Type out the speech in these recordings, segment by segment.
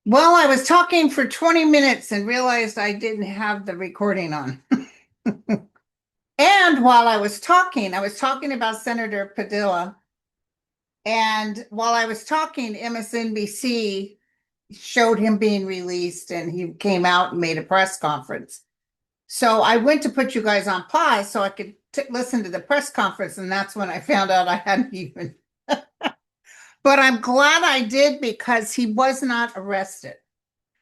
Well, I was talking for 20 minutes and realized I didn't have the recording on. And while I was talking about Senator Padilla. And while I was talking, MSNBC showed him being released and he came out and made a press conference. So I went to put you guys on pause so I could listen to the press conference. And that's when I found out I hadn't even. But I'm glad I did because he was not arrested.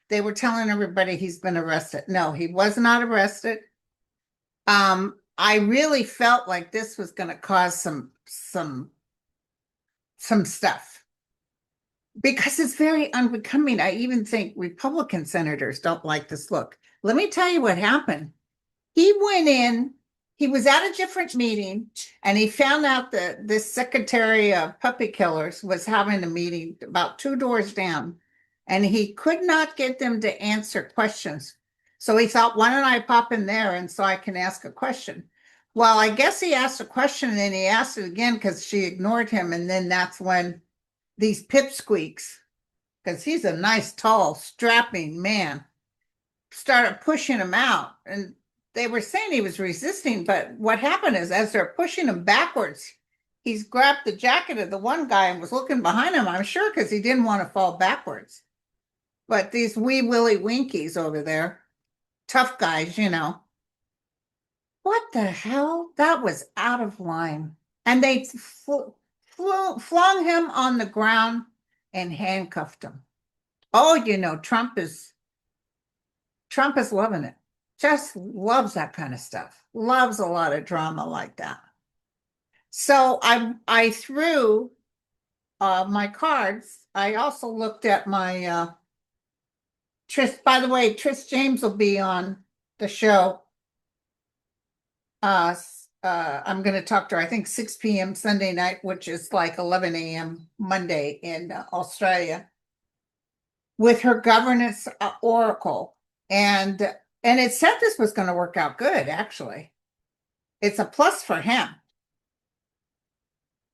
They were telling everybody he's been arrested. No, he was not arrested. I really felt like this was going to cause some stuff because it's very unbecoming. I even think Republican senators don't like this look. Let me tell you what happened. He went in, he was at a different meeting, and he found out that this secretary of puppy killers was having a meeting about two doors down, and he could not get them to answer questions. So he thought, why don't I pop in there and so I can ask a question? Well, I guess he asked a question and then he asked it again because she ignored him. And then that's when these pipsqueaks, because he's a nice, tall, strapping man, started pushing him out. And they were saying he was resisting, but what happened is as they're pushing him backwards, he's grabbed the jacket of the one guy and was looking behind him, I'm sure, because he didn't want to fall backwards. But these wee willy winkies over there, tough guys, what the hell? That was out of line. And they flung him on the ground and handcuffed him. Oh, Trump is loving it. Just loves that kind of stuff. Loves a lot of drama like that. So I threw my cards. I also looked at my Tris. By the way, Tris James will be on the show. I'm going to talk to her, I think 6 p.m. Sunday night, which is like 11 a.m. Monday in Australia, with her governance oracle. And it said this was going to work out good, actually. It's a plus for him.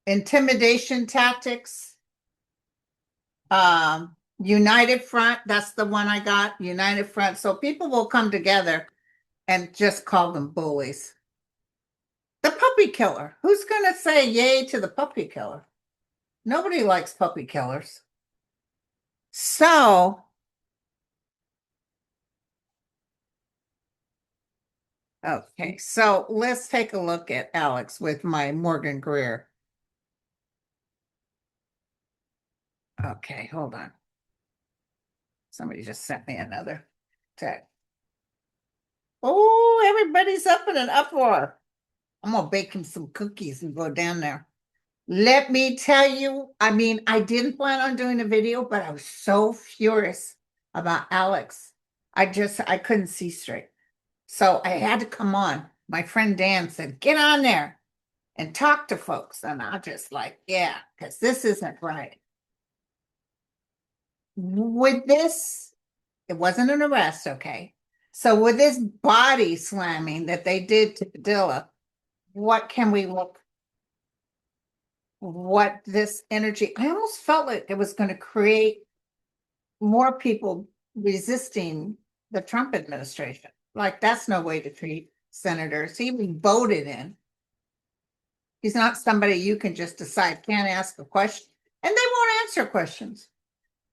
Intimidation tactics. United Front, that's the one I got, United Front. So people will come together and just call them bullies. The puppy killer. Who's going to say yay to the puppy killer? Nobody likes puppy killers. So, okay, so let's take a look at Alex with my Morgan Greer. Okay, hold on. Somebody just sent me another text. Oh, everybody's up in an uproar. I'm going to bake him some cookies and go down there. Let me tell you, I mean, I didn't plan on doing a video, but I was so furious about Alex. I couldn't see straight. So I had to come on. My friend Dan said, get on there and talk to folks. And I just like, yeah, because this isn't right. With this, it wasn't an arrest, okay? So with this body slamming that they did to Padilla, what can we look? What this energy, I almost felt like it was going to create more people resisting the Trump administration. Like, that's no way to treat senators. He was voted in. He's not somebody you can just decide can't ask a question, and they won't answer questions.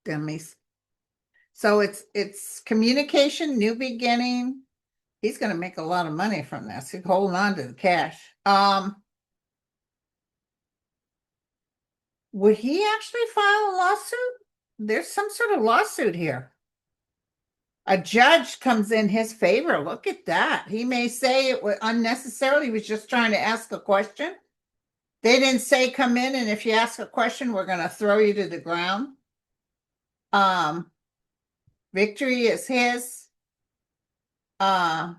Dummies. So it's communication, new beginning. He's going to make a lot of money from this. He's holding on to the cash. Would he actually file a lawsuit? There's some sort of lawsuit here. A judge comes in his favor. Look at that. He may say it was unnecessarily. He was just trying to ask a question. They didn't say come in and if you ask a question, we're going to throw you to the ground. Victory is his. There's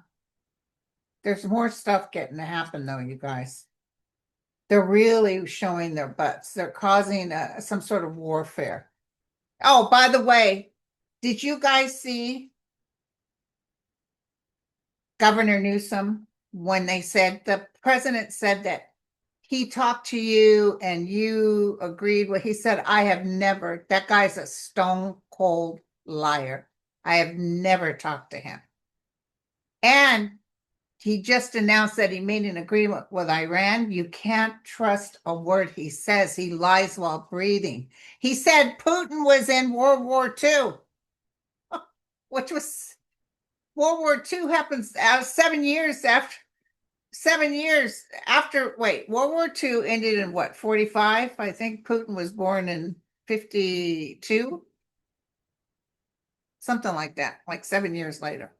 more stuff getting to happen though, you guys. They're really showing their butts. They're causing some sort of warfare. Oh, by the way, did you guys see Governor Newsom when they said the president said that he talked to you and you agreed with, he said, I have never, that guy's a stone cold liar. I have never talked to him. And he just announced that he made an agreement with Iran. You can't trust a word he says. He lies while breathing. He said Putin was in World War II, which was World War II happens 7 years after, wait, World War II ended in what, 45? I think Putin was born in 52, something like that, like 7 years later.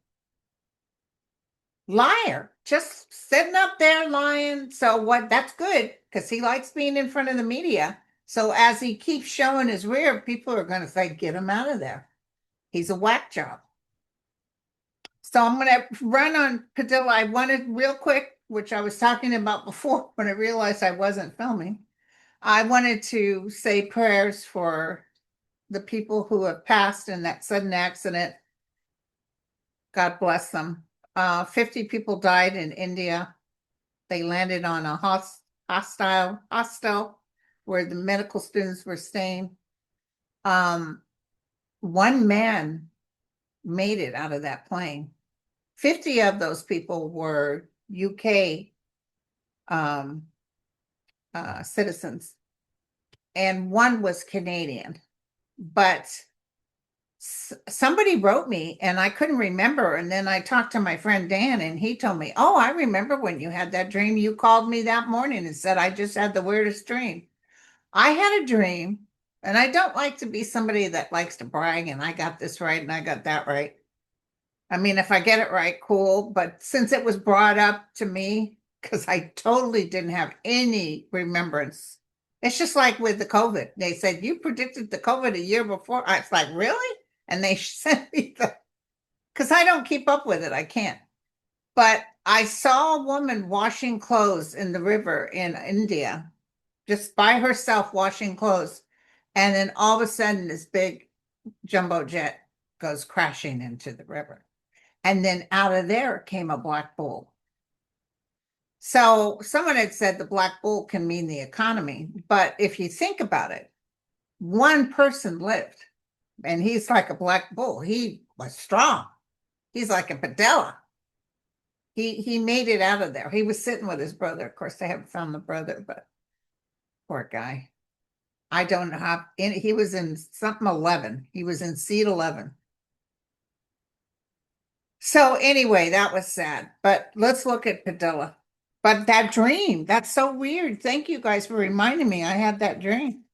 Liar, just sitting up there lying. So what? That's good because he likes being in front of the media. So as he keeps showing his rear, people are going to say, get him out of there. He's a whack job. So I'm going to run on Padilla. I wanted real quick, which I was talking about before when I realized I wasn't filming. I wanted to say prayers for the people who have passed in that sudden accident. God bless them. 50 people died in India. They landed on a hostel where the medical students were staying. One man made it out of that plane. 50 of those people were UK citizens, and one was Canadian. But somebody wrote me and I couldn't remember. And then I talked to my friend Dan and he told me, oh, I remember when you had that dream. You called me that morning and said, I just had the weirdest dream. I had a dream, and I don't like to be somebody that likes to brag and I got this right and I got that right. I mean, if I get it right, cool. But since it was brought up to me, because I totally didn't have any remembrance. It's just like with the COVID. They said, you predicted the COVID a year before. I was like, really? And they sent me because I don't keep up with it. I can't. But I saw a woman washing clothes in the river in India, just by herself washing clothes. And then all of a sudden, this big jumbo jet goes crashing into the river. And then out of there came a black bull. So someone had said the black bull can mean the economy. But if you think about it, one person lived, and he's like a black bull. He was strong. He's like a Padilla. He made it out of there. He was sitting with his brother. Of course, they haven't found the brother, but poor guy. I don't know how. He was in something 11. He was in seat 11. So anyway, that was sad. But let's look at Padilla. But that dream, that's so weird. Thank you guys for reminding me. I had that dream.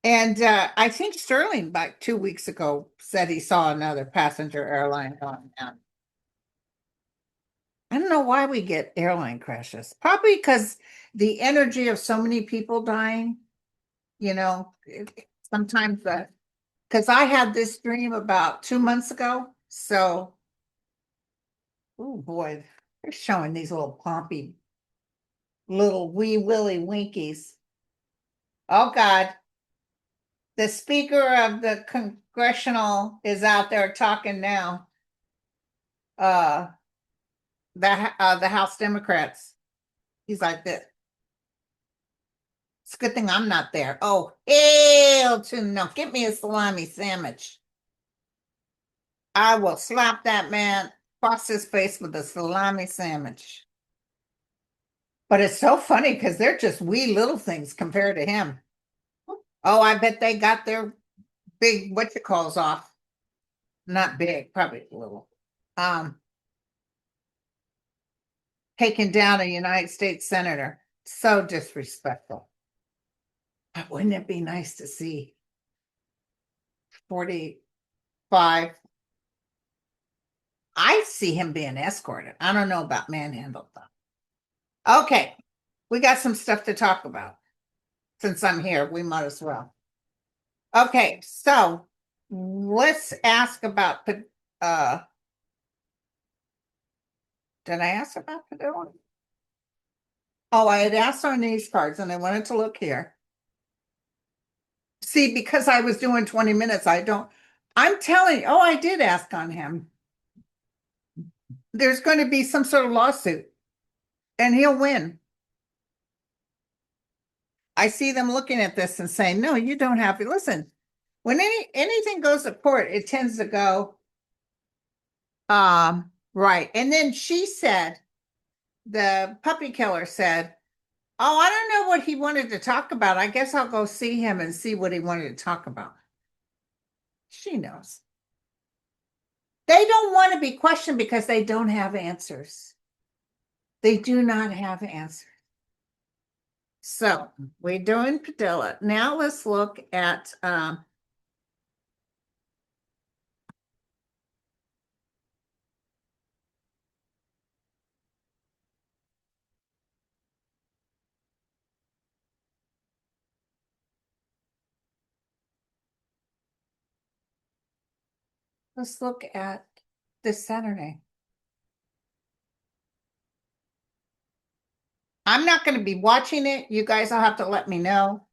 And I think Sterling, about 2 weeks ago, said he saw another passenger airline going down. I don't know why we get airline crashes. Probably because the energy of so many people dying, sometimes that, because I had this dream about 2 months ago. So, oh boy, they're showing these little pompy little wee willy winkies. Oh God, the Speaker of the Congressional is out there talking now. Uh, the House Democrats. He's like this. It's a good thing I'm not there. Oh, hell to no. Get me a salami sandwich. I will slap that man across his face with a salami sandwich. But it's so funny because they're just wee little things compared to him. Oh, I bet they got their big what you calls off. Not big, probably little. Um, Taking down a United States senator. So disrespectful. But wouldn't it be nice to see 45? I see him being escorted. I don't know about manhandled though. Okay, we got some stuff to talk about. Since I'm here, we might as well. Okay, so let's ask about did I ask about Padilla? Oh, I had asked on these cards and I wanted to look here. See, because I was doing 20 minutes, I'm telling you, oh, I did ask on him. There's going to be some sort of lawsuit and he'll win. I see them looking at this and saying, no, you don't have to listen. When anything goes to court, it tends to go, right. And then she said, the puppy killer said, oh, I don't know what he wanted to talk about. I guess I'll go see him and see what he wanted to talk about. She knows. They don't want to be questioned because they don't have answers. They do not have answers. So we're doing Padilla. Now let's look at this Saturday. I'm not going to be watching it. You guys will have to let me know.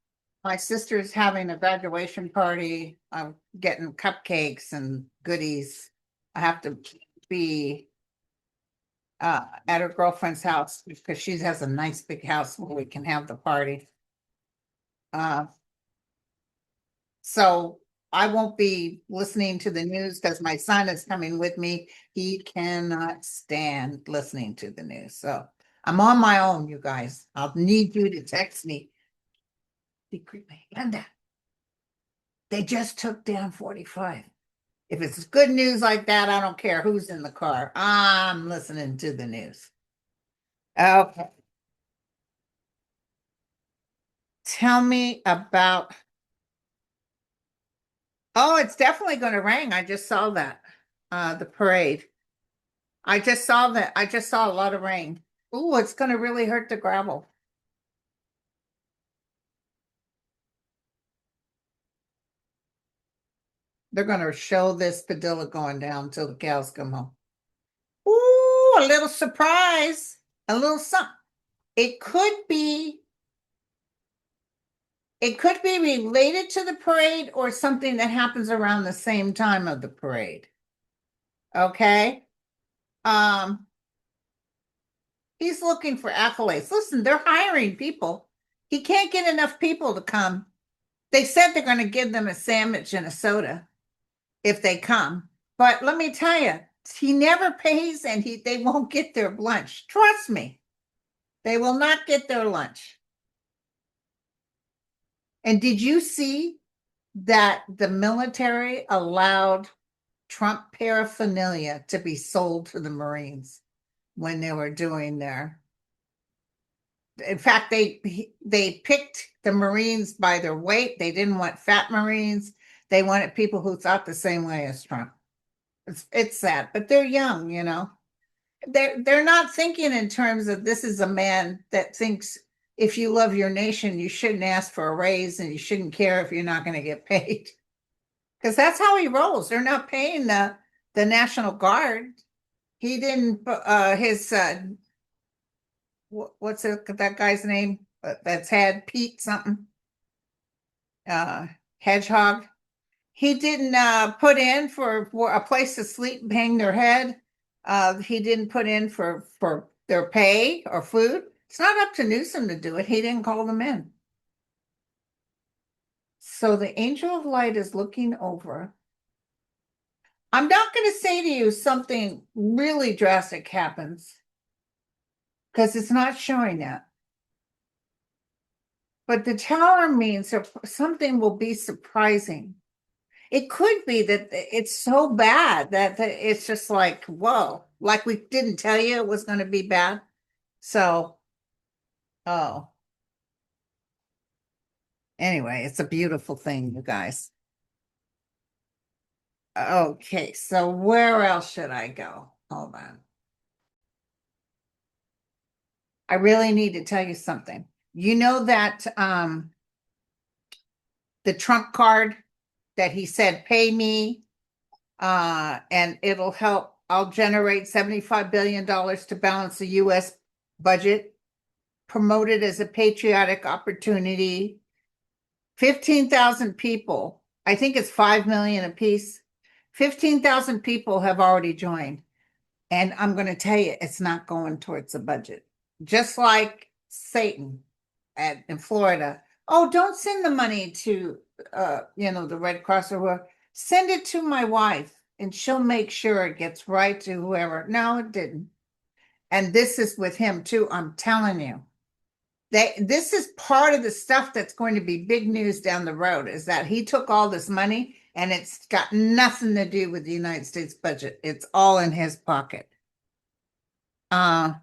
My sister's having a graduation party. I'm getting cupcakes and goodies. I have to be at her girlfriend's house because she has a nice big house where we can have the party. So I won't be listening to the news because my son is coming with me. He cannot stand listening to the news. So I'm on my own, you guys. I'll need you to text me. Secretly, Linda, they just took down 45. If it's good news like that, I don't care who's in the car. I'm listening to the news. Okay. Tell me about. Oh, it's definitely going to rain. I just saw that. The parade. I just saw that. I just saw a lot of rain. Ooh, it's going to really hurt the gravel. They're going to show this Padilla going down till the cows come home. Ooh, a little surprise. A little something. It could be. It could be related to the parade or something that happens around the same time of the parade. Okay. Um, he's looking for accolades. Listen, they're hiring people. He can't get enough people to come. They said they're going to give them a sandwich and a soda if they come. But let me tell you, he never pays and they won't get their lunch. Trust me. They will not get their lunch. And did you see that the military allowed Trump paraphernalia to be sold to the Marines when they were doing their. In fact, they picked the Marines by their weight. They didn't want fat Marines. They wanted people who thought the same way as Trump. It's sad, but they're young, you know. They're not thinking in terms of this is a man that thinks if you love your nation, you shouldn't ask for a raise and you shouldn't care if you're not going to get paid. Because that's how he rolls. They're not paying the National Guard. He didn't his what's that guy's name that's had Pete something Hedgehog. He didn't put in for a place to sleep and hang their head. He didn't put in for their pay or food. It's not up to Newsom to do it. He didn't call them in. So the angel of light is looking over. I'm not going to say to you something really drastic happens because it's not showing that. But the tower means something will be surprising. It could be that it's so bad that it's just like, whoa, like we didn't tell you it was going to be bad. So, oh, anyway, it's a beautiful thing, you guys. Okay, so where else should I go? Hold on. I really need to tell you something. You know that the Trump card that he said, pay me, and it'll help. I'll generate $75 billion to balance the US budget, promoted as a patriotic opportunity. 15,000 people, I think it's 5 million a piece. 15,000 people have already joined. And I'm going to tell you, it's not going towards the budget. Just like Satan in Florida Oh, don't send the money to, the Red Cross or whoever. Send it to my wife and she'll make sure it gets right to whoever. No, it didn't. And this is with him too. I'm telling you. This is part of the stuff that's going to be big news down the road is that he took all this money and it's got nothing to do with the United States budget. It's all in his pocket. Uh,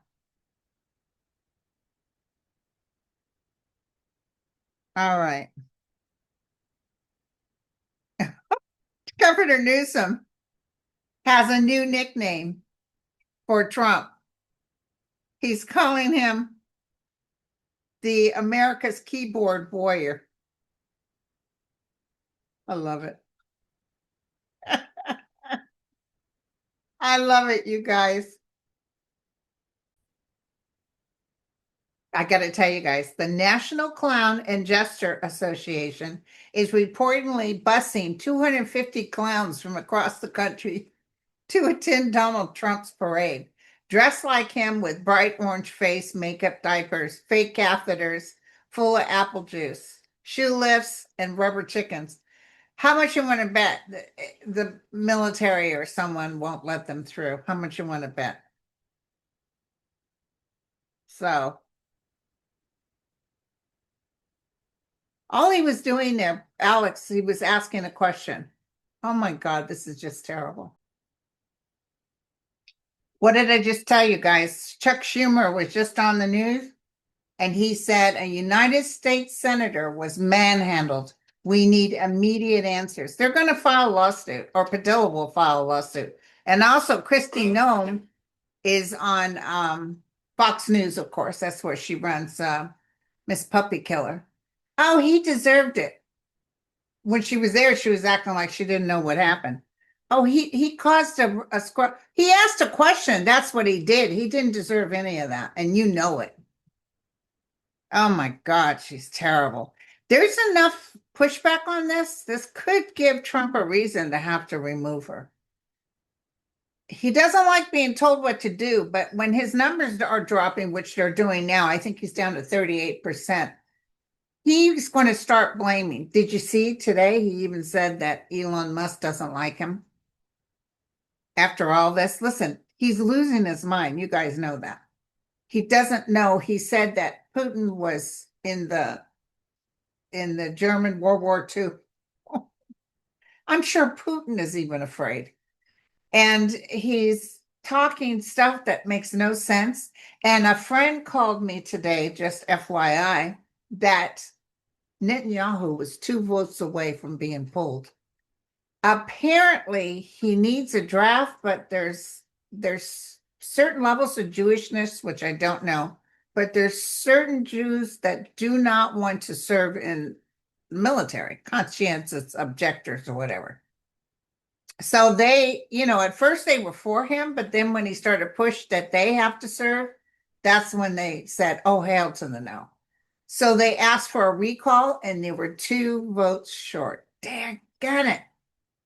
all right. Governor Newsom has a new nickname for Trump. He's calling him the America's keyboard warrior. I love it. I love it, you guys. I got to tell you guys, the National Clown and Jester Association is reportedly busing 250 clowns from across the country to attend Donald Trump's parade, dressed like him with bright orange face, makeup, diapers, fake catheters full of apple juice, shoe lifts, and rubber chickens. How much you want to bet the military or someone won't let them through? How much you want to bet? So all he was doing there, Alex, he was asking a question. Oh my God, this is just terrible. What did I just tell you guys? Chuck Schumer was just on the news and he said a United States senator was manhandled. We need immediate answers. They're going to file a lawsuit, or Padilla will file a lawsuit. And also, Kristi Noem is on Fox News, of course. That's where she runs Miss Puppy Killer. Oh, he deserved it. When she was there, she was acting like she didn't know what happened. Oh, he caused a scrub. He asked a question. That's what he did. He didn't deserve any of that, and you know it. Oh my God, she's terrible. There's enough pushback on this. This could give Trump a reason to have to remove her. He doesn't like being told what to do, but when his numbers are dropping, which they're doing now, I think he's down to 38%. He's going to start blaming. Did you see today? He even said that Elon Musk doesn't like him. After all this, listen, he's losing his mind. You guys know that. He doesn't know. He said that Putin was in the German World War II. I'm sure Putin is even afraid. And he's talking stuff that makes no sense. And a friend called me today, just FYI, that Netanyahu was 2 votes away from being pulled. Apparently, he needs a draft, but there's certain levels of Jewishness, which I don't know, but there's certain Jews that do not want to serve in the military, conscientious objectors or whatever. So they, at first they were for him, but then when he started push that they have to serve, that's when they said, "Oh, hail to the no." So they asked for a recall, and they were 2 votes short. Daggone it.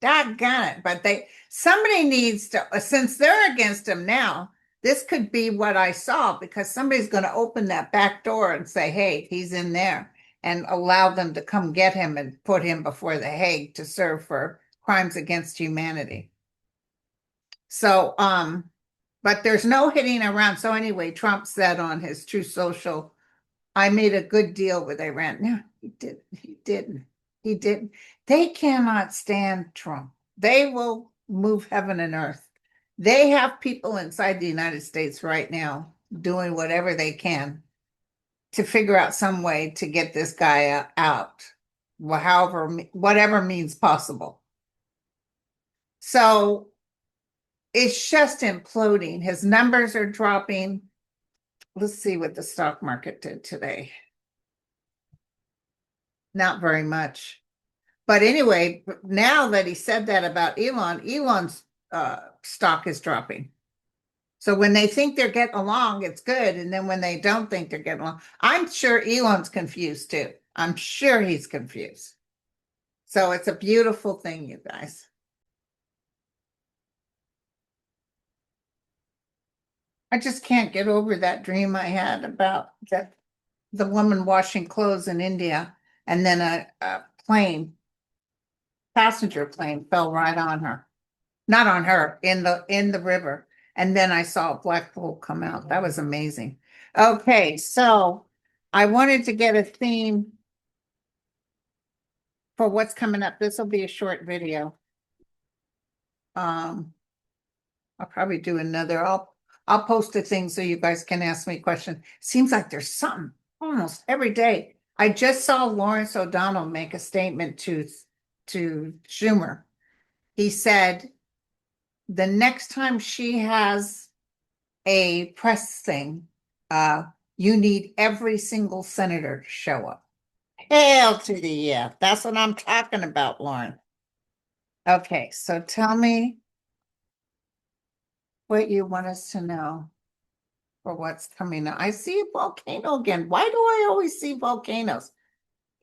Doggone it. But somebody needs to, since they're against him now, this could be what I saw because somebody's going to open that back door and say, "Hey, he's in there," and allow them to come get him and put him before the Hague to serve for crimes against humanity. So, but there's no hitting around. So anyway, Trump said on his True Social, "I made a good deal with Iran." No, he didn't. He didn't. He didn't. They cannot stand Trump. They will move heaven and earth. They have people inside the United States right now doing whatever they can to figure out some way to get this guy out, however, whatever means possible. So it's just imploding. His numbers are dropping. Let's see what the stock market did today. Not very much. But anyway, now that he said that about Elon's stock is dropping. So when they think they're getting along, it's good. And then when they don't think they're getting along, I'm sure Elon's confused too. I'm sure he's confused. So it's a beautiful thing, you guys. I just can't get over that dream I had about the woman washing clothes in India. and then a plane, passenger plane, fell right on her. Not on her, in the river. And then I saw a black hole come out. That was amazing. Okay, so I wanted to get a theme for what's coming up. This will be a short video. I'll probably do another. I'll post a thing so you guys can ask me questions. Seems like there's something almost every day. I just saw Lawrence O'Donnell make a statement to Schumer. He said the next time she has a press thing, you need every single senator to show up. Hell to the yeah. That's what I'm talking about, Lauren. Okay, so tell me what you want us to know for what's coming up. I see a volcano again. Why do I always see volcanoes?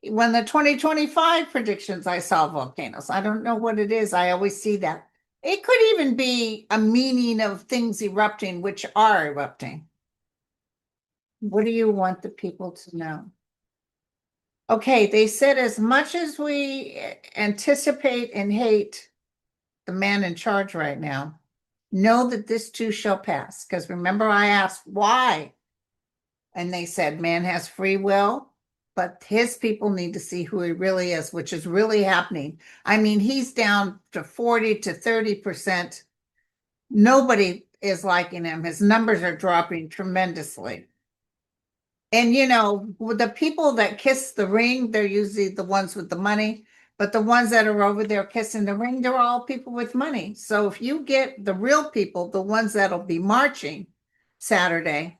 When the 2025 predictions, I saw volcanoes. I don't know what it is. I always see that. It could even be a meaning of things erupting, which are erupting. What do you want the people to know? Okay, they said as much as we anticipate and hate the man in charge right now, know that this too shall pass. Because remember, I asked why. And they said man has free will, but his people need to see who he really is, which is really happening. I mean, he's down to 40 to 30%. Nobody is liking him. His numbers are dropping tremendously. And the people that kiss the ring, they're usually the ones with the money. But the ones that are over there kissing the ring, they're all people with money. So if you get the real people, the ones that'll be marching Saturday,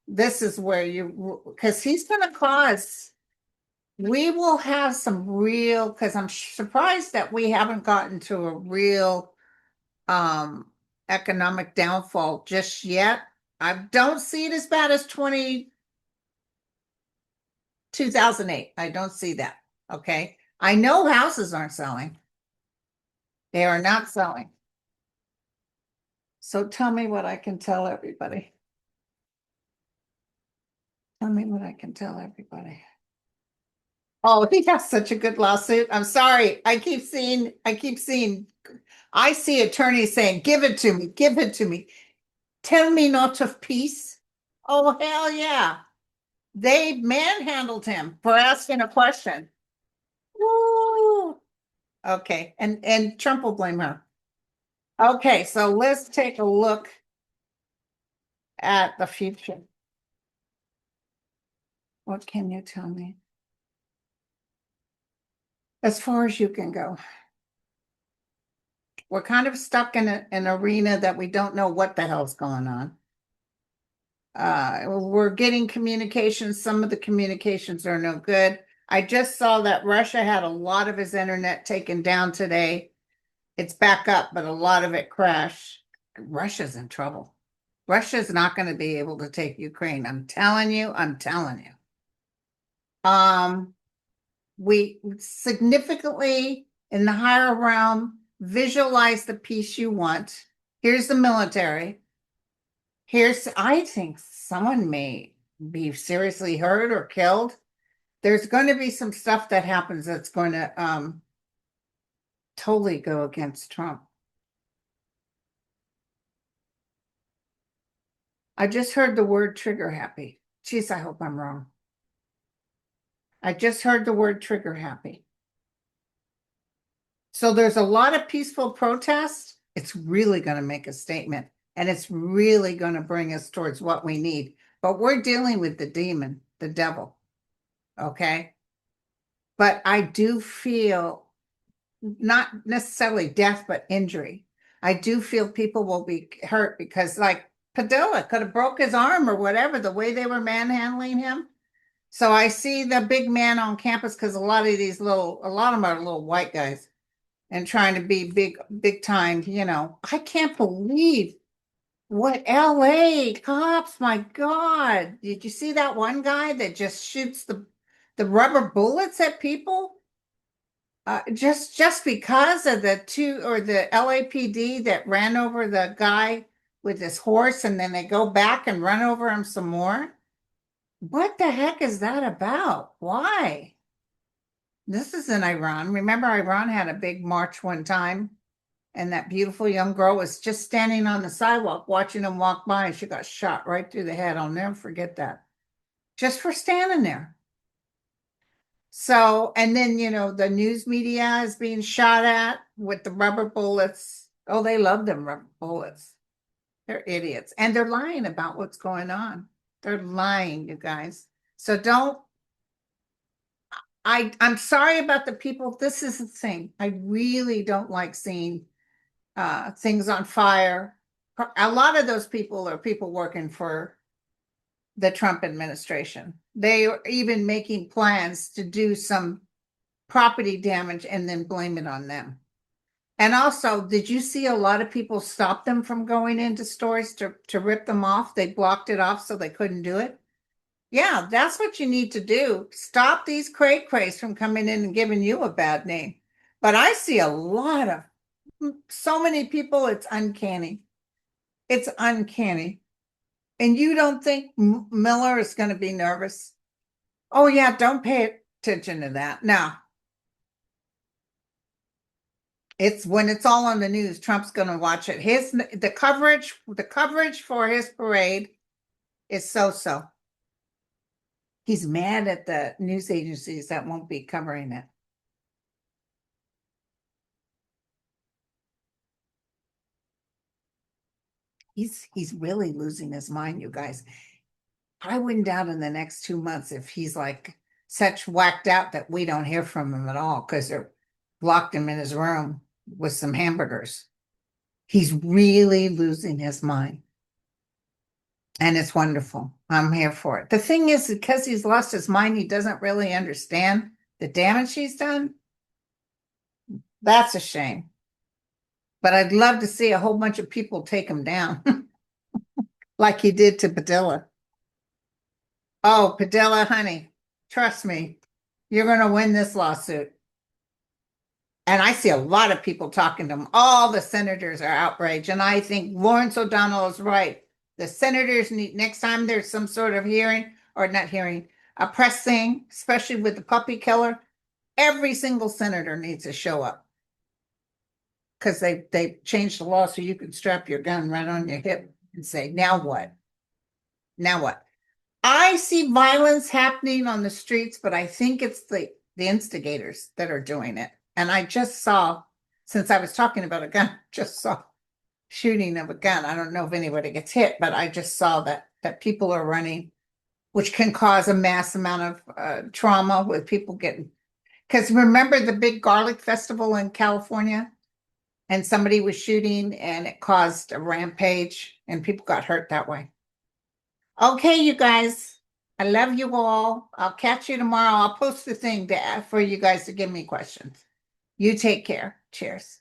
this is where because he's going to cause, we will have some real, because I'm surprised that we haven't gotten to a real economic downfall just yet. I don't see it as bad as 2008. I don't see that. Okay. I know houses aren't selling. They are not selling. So tell me what I can tell everybody. Tell me what I can tell everybody. Oh, he has such a good lawsuit. I'm sorry. I see attorneys saying, give it to me, give it to me. Tell me not of peace. Oh, hell yeah. They manhandled him for asking a question. Woo. Okay. And Trump will blame her. Okay, so let's take a look at the future. What can you tell me? As far as you can go. We're kind of stuck in an arena that we don't know what the hell's going on. We're getting communications. Some of the communications are no good. I just saw that Russia had a lot of his internet taken down today. It's back up, but a lot of it crashed. Russia's in trouble. Russia's not going to be able to take Ukraine. I'm telling you, I'm telling you. We significantly in the higher realm visualize the peace you want. Here's the military. I think someone may be seriously hurt or killed. There's going to be some stuff that happens that's going to totally go against Trump. I just heard the word trigger happy. Geez, I hope I'm wrong. I just heard the word trigger happy. So there's a lot of peaceful protest. It's really going to make a statement, and it's really going to bring us towards what we need. But we're dealing with the demon, the devil. Okay. But I do feel not necessarily death, but injury. I do feel people will be hurt because, like, Padilla could have broke his arm or whatever, the way they were manhandling him. So I see the big man on campus because a lot of them are little white guys and trying to be big time, I can't believe what LA cops, my God. Did you see that one guy that just shoots the rubber bullets at people? Just because of the LAPD that ran over the guy with his horse and then they go back and run over him some more. What the heck is that about? Why? This is in Iran. Remember, Iran had a big march one time, and that beautiful young girl was just standing on the sidewalk watching them walk by, and she got shot right through the head. I'll never forget that. Just for standing there. So, and then, the news media is being shot at with the rubber bullets. Oh, they love them rubber bullets. They're idiots. And they're lying about what's going on. They're lying, you guys. So I'm sorry about the people. This is the thing. I really don't like seeing things on fire. A lot of those people are people working for the Trump administration. They are even making plans to do some property damage and then blame it on them. And also, did you see a lot of people stop them from going into stores to rip them off? They blocked it off so they couldn't do it. Yeah, that's what you need to do. Stop these cray-crays from coming in and giving you a bad name. But I see a lot of, so many people, it's uncanny. It's uncanny. And you don't think Miller is going to be nervous? Oh, yeah, don't pay attention to that. No. It's when it's all on the news, Trump's going to watch it. The coverage for his parade is so-so. He's mad at the news agencies that won't be covering it. He's really losing his mind, you guys. I wouldn't doubt in the next 2 months if he's like such whacked out that we don't hear from him at all because they're locked him in his room with some hamburgers. He's really losing his mind. And it's wonderful. I'm here for it. The thing is, because he's lost his mind, he doesn't really understand the damage he's done. That's a shame. But I'd love to see a whole bunch of people take him down like he did to Padilla. Oh, Padilla, honey, trust me, you're going to win this lawsuit. And I see a lot of people talking to him. All the senators are outraged. And I think Lawrence O'Donnell is right. The senators need, next time there's some sort of hearing, or not hearing, a press thing, especially with the puppy killer, every single senator needs to show up. Because they changed the law so you can strap your gun right on your hip and say, now what? Now what? I see violence happening on the streets, but I think it's the instigators that are doing it. And I just saw, since I was talking about a gun, just saw shooting of a gun. I don't know if anybody gets hit, but I just saw that people are running, which can cause a mass amount of trauma with people getting, because remember the big garlic festival in California? And somebody was shooting and it caused a rampage and people got hurt that way. Okay, you guys, I love you all. I'll catch you tomorrow. I'll post the thing for you guys to give me questions. You take care. Cheers.